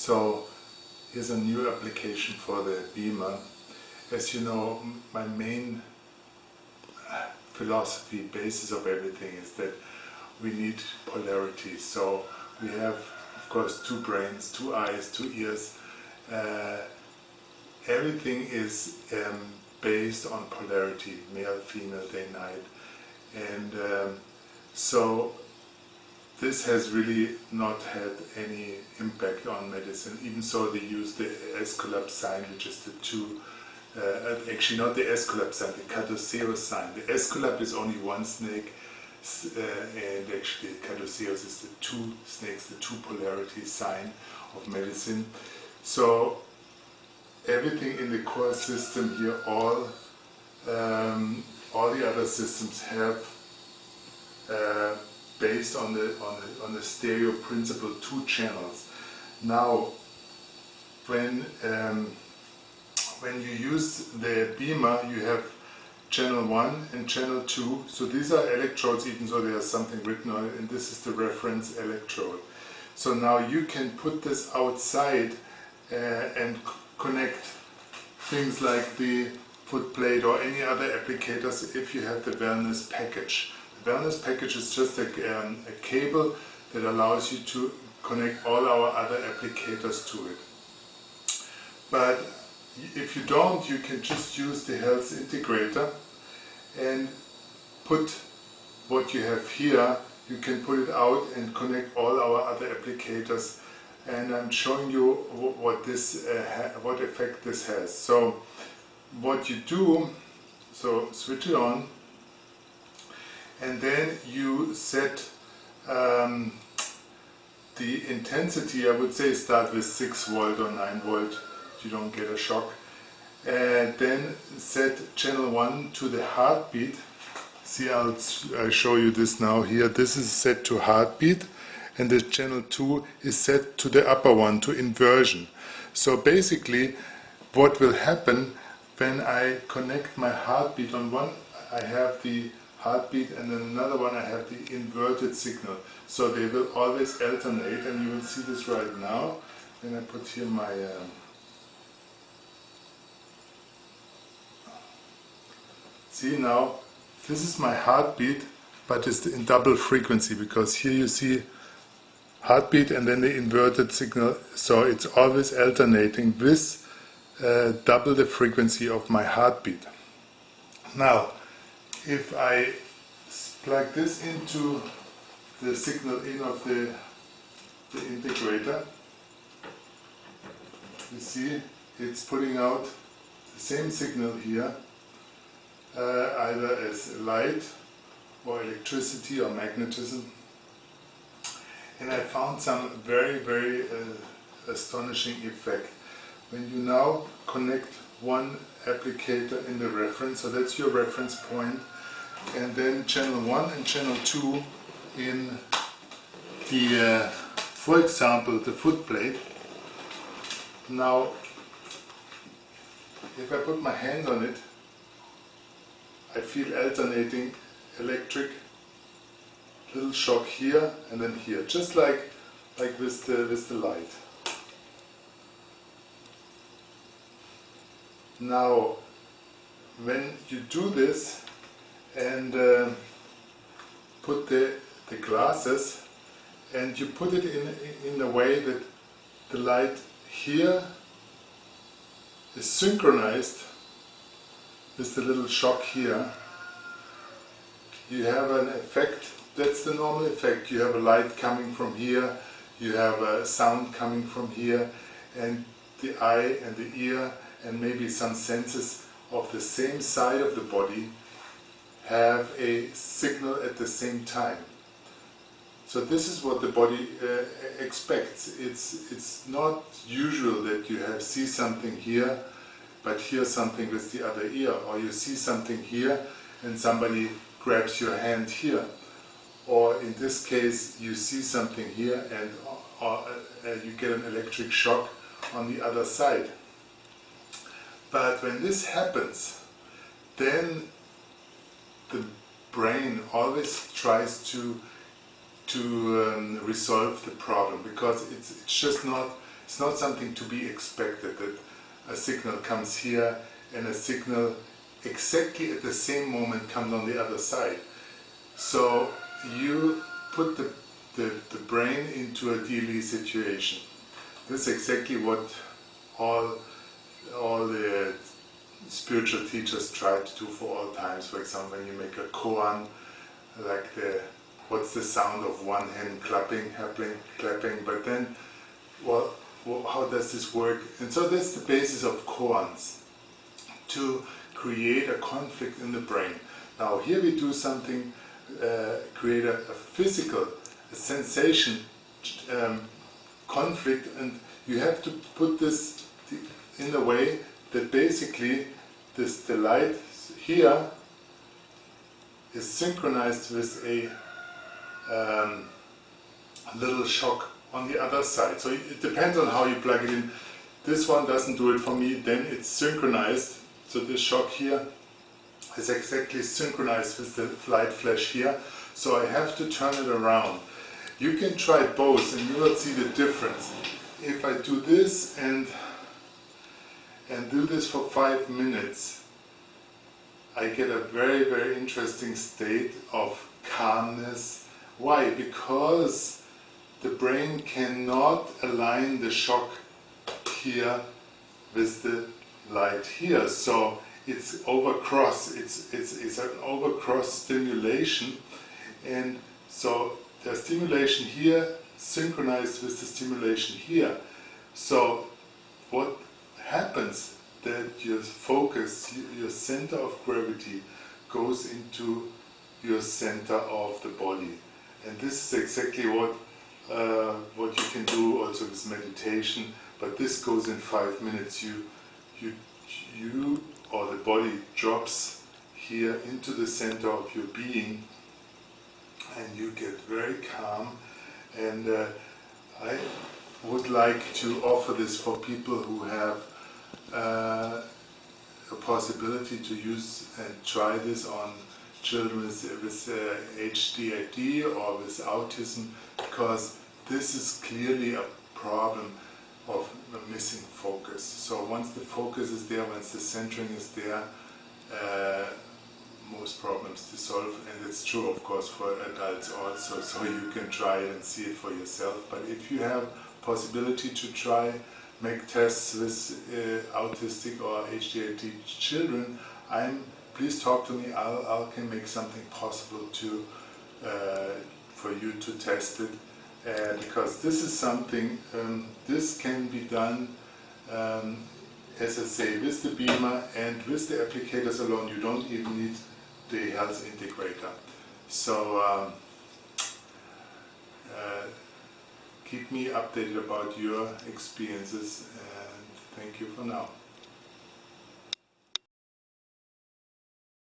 So here's a new application for the BEaMEr. As you know, my main philosophy, basis of everything is that we need polarity. So we have, of course, two brains, two eyes, two ears. Everything is based on polarity, male, female, day, night. And so this has really not had any impact on medicine, even so they use the Esculap sign, which is the two, actually not the Esculap sign, the Caduceus sign. The Esculap is only one snake, and actually Caduceus is the two snakes, the two polarity sign of medicine. So everything in the core system here, all the other systems have based on the stereo principle, two channels. Now, when you use the BEaMEr, you have channel 1 and channel 2. So these are electrodes, even though there's something written on it, and this is the reference electrode. So now you can put this outside and connect things like the foot plate or any other applicators if you have the wellness package. The wellness package is just a cable that allows you to connect all our other applicators to it. But if you don't, you can just use the health integrator and put what you have here, you can put it out and connect all our other applicators, and I'm showing you what effect this has. So what you do, so switch it on, and then you set the intensity. I would say start with 6 volt or 9 volt, you don't get a shock. And then set channel 1 to the heartbeat. See, I'll show you this now here. This is set to heartbeat, and the channel 2 is set to the upper one, to inversion. So basically what will happen when I connect my heartbeat on one, I have the heartbeat, and then another one I have the inverted signal. So they will always alternate, and you will see this right now. Then I put here my see now, this is my heartbeat, but it's in double frequency, because here you see heartbeat and then the inverted signal, so it's always alternating with double the frequency of my heartbeat. Now, if I plug this into the signal in of the integrator, you see it's putting out the same signal here, either as light or electricity or magnetism. And I found some very, very astonishing effect. When you now connect one applicator in the reference, so that's your reference point, and then channel 1 and channel 2 in the, for example, the foot plate. Now, if I put my hand on it, I feel alternating electric, little shock here and then here, just like with the light. Now, when you do this and put the glasses, and you put it in a way that the light here is synchronized with the little shock here, you have an effect. That's the normal effect. You have a light coming from here, you have a sound coming from here, and the eye and the ear and maybe some senses of the same side of the body have a signal at the same time. So this is what the body expects. It's not usual that you see something here but hear something with the other ear, or you see something here and somebody grabs your hand here, or in this case you see something here and you get an electric shock on the other side. But when this happens, then the brain always tries to resolve the problem, because it's just not It's not something to be expected that a signal comes here and a signal exactly at the same moment comes on the other side. So you put the brain into a DLE situation. This is exactly what all the spiritual teachers try to do for all times. For example, when you make a koan, like what's the sound of one hand clapping, but then, well, how does this work? And so that's the basis of koans, to create a conflict in the brain. Now here we do something, create a physical, a sensation conflict, and you have to put this in a way that basically the light here is synchronized with a little shock on the other side. So it depends on how you plug it in. This one doesn't do it for me, then it's synchronized. So the shock here is exactly synchronized with the light flash here. So I have to turn it around. You can try both and you will see the difference. If I do this and do this for 5 minutes, I get a very, very interesting state of calmness. Why? Because the brain cannot align the shock here with the light here. So it's overcross, it's an overcross stimulation, and so the stimulation here synchronized with the stimulation here. So what happens that your focus, your center of gravity goes into your center of the body. And this is exactly what you can do also with meditation, but this goes in 5 minutes. You or the body drops here into the center of your being, and you get very calm. And I would like to offer this for people who have a possibility to use and try this on children with ADHD or with autism, because this is clearly a problem of missing focus. So once the focus is there, once the centering is there, most problems dissolve. And it's true, of course, for adults also, so you can try it and see it for yourself. But if you have possibility to try, make tests with autistic or ADHD children, please talk to me. I can make something possible to for you to test it, because this is something, this can be done, as I say, with the BEaMEr and with the applicators alone. You don't even need the health integrator. So keep me updated about your experiences, and thank you for now.